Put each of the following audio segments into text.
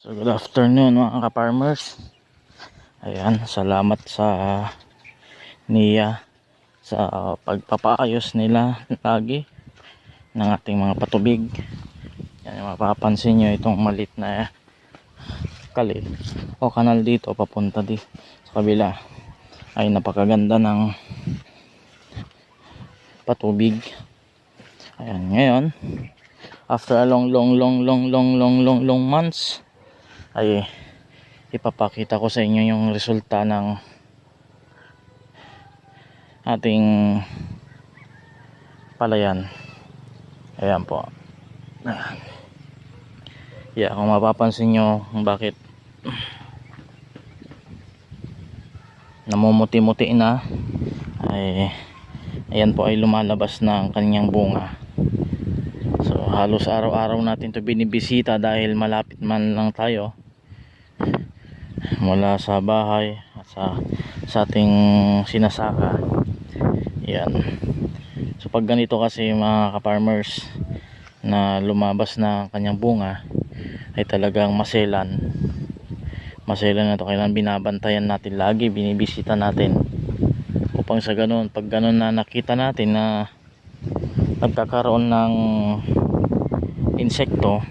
So good afternoon mga ka-farmers. Ayan, salamat sa NIA sa pagpapaayos nila lagi ng ating mga patubig. Yan, mapapansin nyo itong malit na kali o kanal dito papunta di sa kabila ay napakaganda ng patubig. Ayan, ngayon after a long months ay ipapakita ko sa inyo yung resulta ng ating palayan. Ayan po. Yeah, kung mapapansin nyo bakit namumuti-muti na ay ayan po ay lumalabas na ang kanyang bunga. So halos araw-araw natin to binibisita dahil malapit man lang tayo mula sa bahay at sa ating sinasaka. Yan. So pag ganito kasi mga ka-farmers na lumabas na kanyang bunga ay talagang maselan na to. Kailangan binabantayan natin lagi, binibisita natin upang sa ganun, pag ganun na nakita natin na nagkakaroon ng insekto,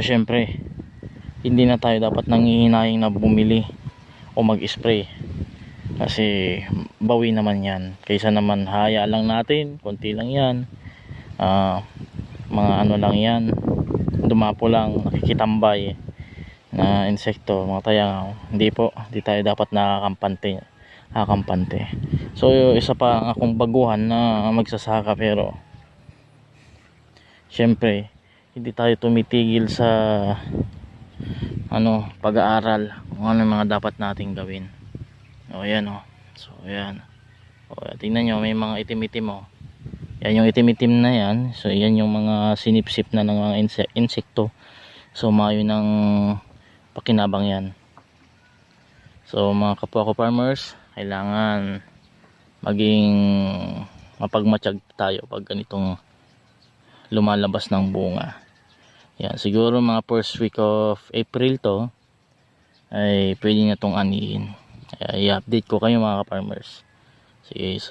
syempre hindi na tayo dapat nangihinayang na bumili o mag-spray kasi bawi naman yan, kaysa naman haya lang natin, konti lang yan, mga ano lang yan, dumapo lang, nakikitambay na insekto, mga tayangaw. Hindi tayo dapat nakakampante. So isa pa ang akong baguhan na magsasaka, pero syempre hindi tayo tumitigil sa pag-aaral kung ano yung mga dapat nating gawin. Ayan so ayan, tingnan nyo, may mga itim-itim yan yung itim-itim na yan. So yan yung mga sinipsip na ng mga insekto. So mayo ng pakinabang yan. So mga kapwa ko farmers, kailangan maging mapagmatsyag tayo pag ganitong lumalabas ng bunga. Yan, siguro mga first week of April to ay pwede na itong anihin. I-update ko kayo mga ka-farmers. Sige.